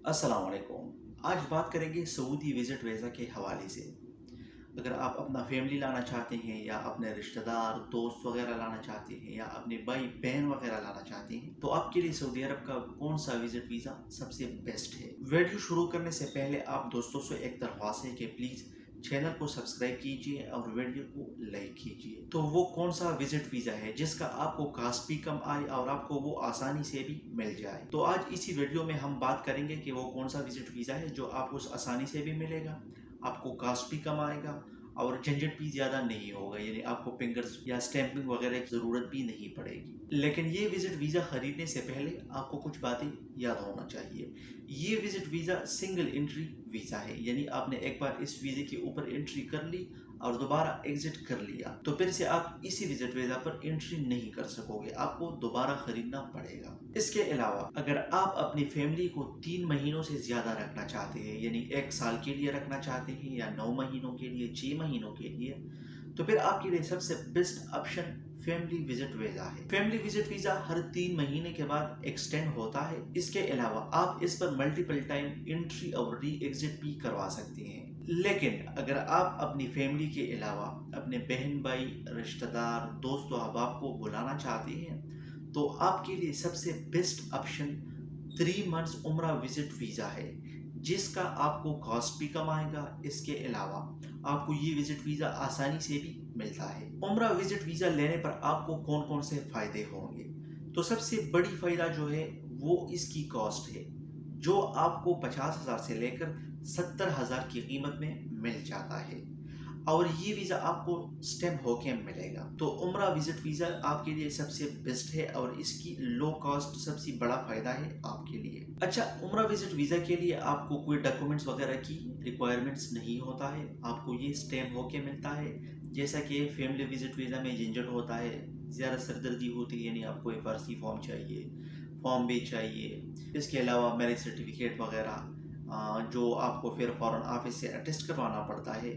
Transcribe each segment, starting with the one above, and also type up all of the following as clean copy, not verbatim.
अस्सलाम वालेकुम। आज बात करेंगे सऊदी विज़िट वीज़ा के हवाले से। अगर आप अपना फैमिली लाना चाहते हैं या अपने रिश्तेदार दोस्त वगैरह लाना चाहते हैं या अपने भाई बहन वगैरह लाना चाहते हैं तो आपके लिए सऊदी अरब का कौन सा विज़िट वीज़ा सबसे बेस्ट है। वीडियो शुरू करने से पहले आप दोस्तों से एक दरख्वास्त है कि प्लीज़ चैनल को सब्सक्राइब कीजिए और वीडियो को लाइक कीजिए। तो वो कौन सा विजिट वीज़ा है जिसका आपको कास्ट भी कम आए और आपको वो आसानी से भी मिल जाए। तो आज इसी वीडियो में हम बात करेंगे कि वो कौन सा विजिट वीज़ा है जो आपको आसानी से भी मिलेगा, आपको कास्ट भी कम आएगा और झंझट भी ज़्यादा नहीं होगा, यानी आपको फिंगर्स या स्टैंपिंग वगैरह की ज़रूरत भी नहीं पड़ेगी। लेकिन ये विजिट वीज़ा ख़रीदने से पहले आपको कुछ बातें याद होना चाहिए। ये visit visa single entry visa है, यानी आपने एक बार इस वीज़े के ऊपर एंट्री कर ली और दोबारा एग्जिट कर लिया तो फिर से आप इसी विजिट वीज़ा पर एंट्री नहीं कर सकोगे, आपको दोबारा खरीदना पड़ेगा। इसके अलावा अगर आप अपनी फैमिली को 3 महीनों से ज़्यादा रखना चाहते हैं, यानी 1 साल के लिए रखना चाहते हैं या 9 महीनों के लिए, 6 महीनों के लिए, तो फिर आपके लिए सबसे best option family visit visa है। फैमिली विजिट वीज़ा हर 3 महीने के बाद एक्सटेंड होता है। इसके अलावा आप इस पर मल्टीपल टाइम एंट्री और री एग्जिट भी करवा सकते हैं। लेकिन अगर आप अपनी फैमिली के अलावा अपने बहन भाई रिश्तेदार दोस्त अहबाब को बुलाना चाहते हैं तो आपके लिए सबसे बेस्ट ऑप्शन 3 मंथ्स उम्रा विजिट वीज़ा है, जिसका आपको कॉस्ट भी कम आएगा। इसके अलावा आपको ये विजिट वीज़ा आसानी से भी मिलता है। उम्रा विजिट वीज़ा लेने पर आपको कौन कौन से फ़ायदे होंगे, तो सबसे बड़ी फ़ायदा जो है वो इसकी कॉस्ट है, जो आपको 50,000 से लेकर 70,000 की कीमत में मिल जाता है और ये वीज़ा आपको स्टेम होके मिलेगा। तो उम्रा विजिट वीज़ा आपके लिए सबसे बेस्ट है और इसकी लो कॉस्ट सबसे बड़ा फ़ायदा है आपके लिए। अच्छा, उम्रा विजिट वीज़ा के लिए आपको कोई डॉक्यूमेंट्स वगैरह की रिक्वायरमेंट्स नहीं होता है, आपको ये स्टेम होके मिलता है। जैसा कि फैमिली विजिट वीज़ा में झंझट होता है, ज़्यादा सरदर्दी होती है, यानी आपको एक फर्जी फॉर्म चाहिए, फॉर्म भी चाहिए। इसके अलावा मैरिज सर्टिफिकेट वगैरह जो आपको फिर फॉरेन ऑफिस से अटेस्ट करवाना पड़ता है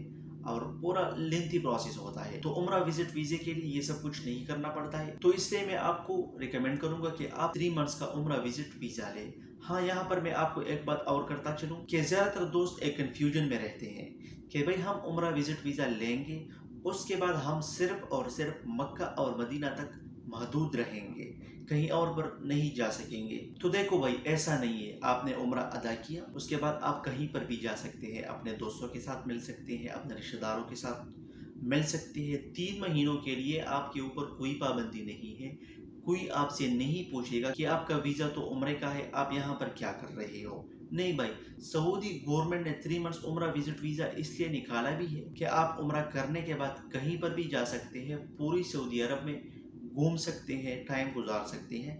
और पूरा लेंथी प्रोसेस होता है। तो उम्रा विजिट वीज़े के लिए ये सब कुछ नहीं करना पड़ता है, तो इसलिए मैं आपको रिकमेंड करूंगा कि आप 3 मंथ्स का उम्रा विजिट वीज़ा लें। हाँ, यहाँ पर मैं आपको एक बात और करता चलूँ कि ज़्यादातर दोस्त एक कन्फ्यूजन में रहते हैं कि भाई हम उम्रा विजिट वीज़ा लेंगे, उसके बाद हम सिर्फ और सिर्फ मक्का और मदीना तक महदूद रहेंगे, कहीं और पर नहीं जा सकेंगे। तो देखो भाई, ऐसा नहीं है। आपने उम्रा अदा किया, उसके बाद आप कहीं पर भी जा सकते हैं, अपने दोस्तों के साथ मिल सकते हैं, अपने रिश्तेदारों के साथ मिल सकते हैं। 3 महीनों के लिए आपके ऊपर कोई पाबंदी नहीं है। कोई आपसे नहीं पूछेगा कि आपका वीज़ा तो उम्रे का है, आप यहाँ पर क्या कर रहे हो। नहीं भाई, सऊदी गवर्नमेंट ने 3 मंथ्स उम्रा विजिट वीज़ा इसलिए निकाला भी है कि आप उम्रा करने के बाद कहीं पर भी जा सकते हैं, पूरी सऊदी अरब में घूम सकते हैं, टाइम गुजार सकते हैं,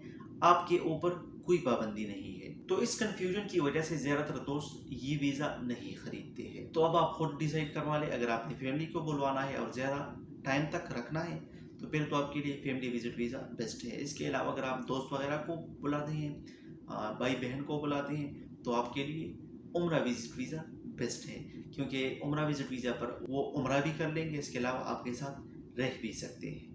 आपके ऊपर कोई पाबंदी नहीं है। तो इस कंफ्यूजन की वजह से ज़्यादातर दोस्त ये वीज़ा नहीं खरीदते हैं। तो अब आप खुद डिसाइड करवा लें, अगर आपने फैमिली को बुलवाना है और ज़्यादा टाइम तक रखना है तो फिर तो आपके लिए फैमिली विजिट वीज़ा बेस्ट है। इसके अलावा अगर आप दोस्त वगैरह को बुलाते हैं, भाई बहन को बुलाते हैं, तो आपके लिए उम्रा विजिट वीज़ा बेस्ट है, क्योंकि उम्रा विजिट वीज़ा पर वो उम्रा भी कर लेंगे, इसके अलावा आपके साथ रह भी सकते हैं।